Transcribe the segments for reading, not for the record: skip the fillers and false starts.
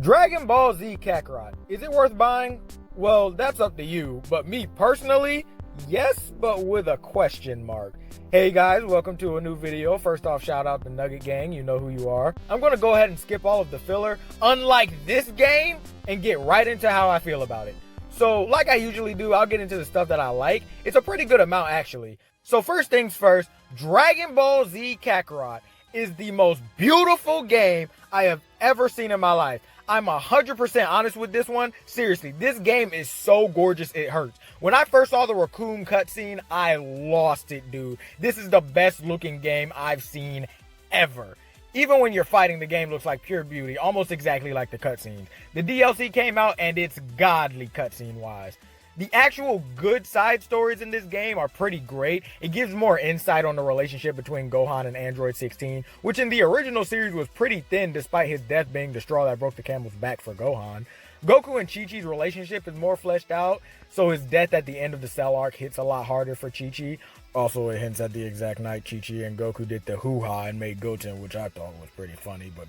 Dragon Ball Z Kakarot. Is it worth buying? Well, that's up to you, but me personally, yes, but with a question mark. Hey guys, welcome to a new video. First off, shout out to Nugget Gang, you know who you are. I'm gonna go ahead and skip all of the filler, unlike this game, and get right into how I feel about it. So, like I usually do, I'll get into the stuff that I like. It's a pretty good amount, actually. So first things first, Dragon Ball Z Kakarot is the most beautiful game I have ever seen in my life. I'm 100% honest with this one. Seriously, this game is so gorgeous it hurts. When I first saw the raccoon cutscene, I lost it, dude. This is the best looking game I've seen ever. Even when you're fighting, the game looks like pure beauty, almost exactly like the cutscenes. The DLC came out and it's godly cutscene wise. The actual good side stories in this game are pretty great. It gives more insight on the relationship between Gohan and Android 16, which in the original series was pretty thin despite his death being the straw that broke the camel's back for Gohan. Goku and Chi-Chi's relationship is more fleshed out, so his death at the end of the Cell arc hits a lot harder for Chi-Chi. Also, it hints at the exact night Chi-Chi and Goku did the hoo-ha and made Goten, which I thought was pretty funny, but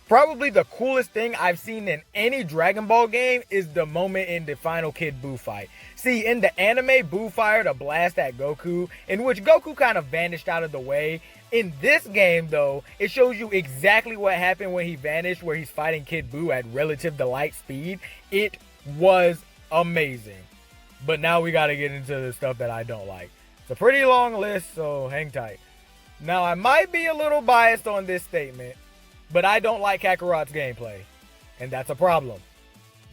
probably the coolest thing I've seen in any Dragon Ball game is the moment in the final Kid Buu fight. See, in the anime, Buu fired a blast at Goku, in which Goku kind of vanished out of the way. In this game, though, it shows you exactly what happened when he vanished, where he's fighting Kid Buu at relative to light speed. It was amazing. But now we gotta get into the stuff that I don't like. It's a pretty long list, so hang tight. Now, I might be a little biased on this statement, but I don't like Kakarot's gameplay, and that's a problem,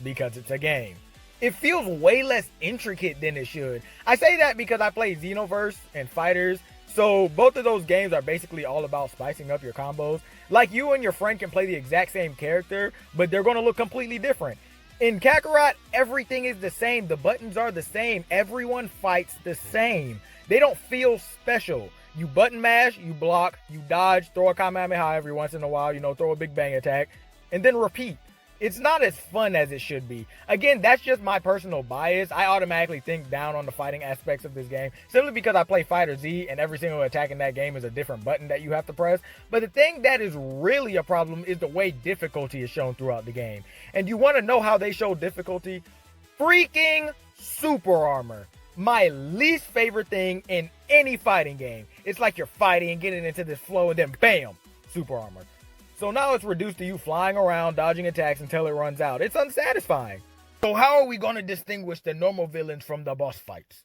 because it's a game. It feels way less intricate than it should. I say that because I play Xenoverse and Fighters, so both of those games are basically all about spicing up your combos. Like, you and your friend can play the exact same character, but they're going to look completely different. In Kakarot, everything is the same. The buttons are the same. Everyone fights the same. They don't feel special. You button mash, you block, you dodge, throw a Kamehameha every once in a while, throw a big bang attack, and then repeat. It's not as fun as it should be. Again, that's just my personal bias. I automatically think down on the fighting aspects of this game, simply because I play Fighter Z, and every single attack in that game is a different button that you have to press. But the thing that is really a problem is the way difficulty is shown throughout the game. And you want to know how they show difficulty? Freaking super armor. My least favorite thing in any fighting game. It's like you're fighting and getting into this flow and then bam, super armor. So now it's reduced to you flying around, dodging attacks until it runs out. It's unsatisfying. So how are we going to distinguish the normal villains from the boss fights?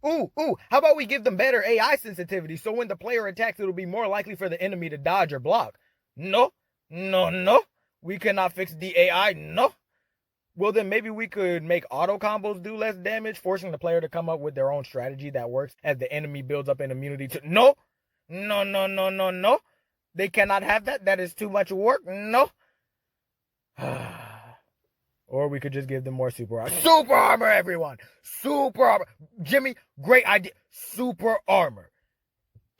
How about we give them better AI sensitivity so when the player attacks, it'll be more likely for the enemy to dodge or block? No. We cannot fix the AI, no. Well, then maybe we could make auto combos do less damage, forcing the player to come up with their own strategy that works as the enemy builds up an immunity to... No. They cannot have that. That is too much work. No. Or we could just give them more super armor. Super armor, everyone. Super armor. Jimmy, great idea. Super armor.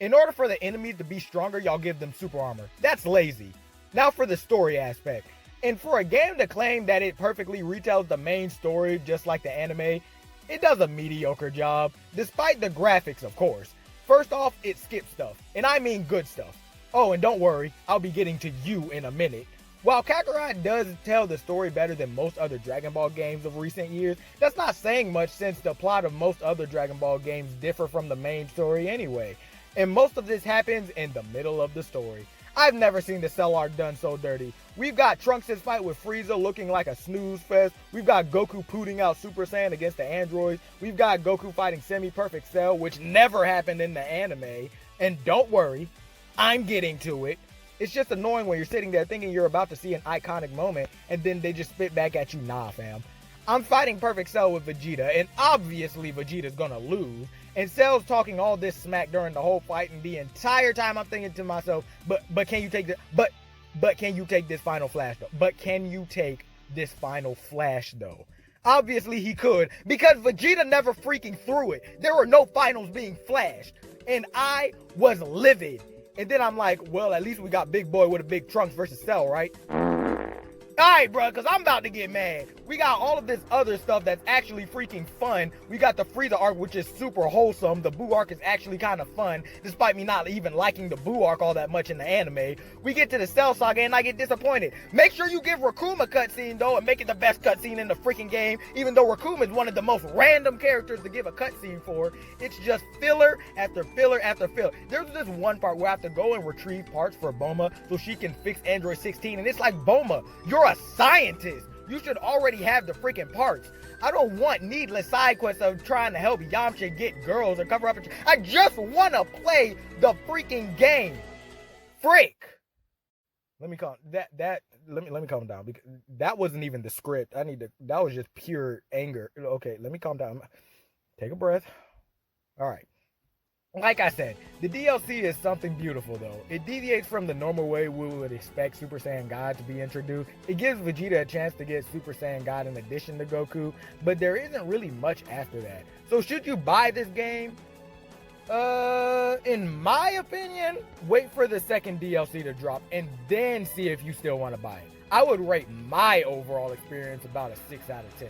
In order for the enemies to be stronger, y'all give them super armor. That's lazy. Now for the story aspect. And for a game to claim that it perfectly retells the main story just like the anime, it does a mediocre job, despite the graphics, of course. First off, it skips stuff, and I mean good stuff. Oh, and don't worry, I'll be getting to you in a minute. While Kakarot does tell the story better than most other Dragon Ball games of recent years, that's not saying much since the plot of most other Dragon Ball games differ from the main story anyway. And most of this happens in the middle of the story. I've never seen the Cell arc done so dirty. We've got Trunks' fight with Frieza looking like a snooze fest. We've got Goku pooting out Super Saiyan against the androids. We've got Goku fighting Semi-Perfect Cell, which never happened in the anime. And don't worry, I'm getting to it. It's just annoying when you're sitting there thinking you're about to see an iconic moment, and then they just spit back at you, nah fam. I'm fighting Perfect Cell with Vegeta, and obviously Vegeta's gonna lose. And Cell's talking all this smack during the whole fight, and the entire time I'm thinking to myself, but can you take this? But can you take this final flash though? But can you take this final flash though? Obviously he could, because Vegeta never freaking threw it. There were no finals being flashed, and I was livid. And then I'm like, well, at least we got Big Boy with a big Trunks versus Cell, right? Alright, bro, because I'm about to get mad. We got all of this other stuff that's actually freaking fun. We got the Frieza arc, which is super wholesome. The Boo arc is actually kind of fun, despite me not even liking the Boo arc all that much in the anime. We get to the Cell Saga, and I get disappointed. Make sure you give Rakuma a cutscene, though, and make it the best cutscene in the freaking game, even though Rakuma is one of the most random characters to give a cutscene for. It's just filler after filler after filler. There's this one part where I have to go and retrieve parts for Bulma so she can fix Android 16, and it's like, Bulma, you're a scientist. You should already have the freaking parts. I don't want needless side quests of trying to help Yamcha get girls or cover up. I just want to play the freaking game. Frick. Let me calm let me calm down, because that wasn't even the script. That was just pure anger. Okay, let me calm down. Take a breath. All right. Like I said, the DLC is something beautiful though. It deviates from the normal way we would expect Super Saiyan God to be introduced. It gives Vegeta a chance to get Super Saiyan God in addition to Goku, but there isn't really much after that. So should you buy this game? In my opinion, wait for the second DLC to drop and then see if you still want to buy it. I would rate my overall experience about a 6 out of 10.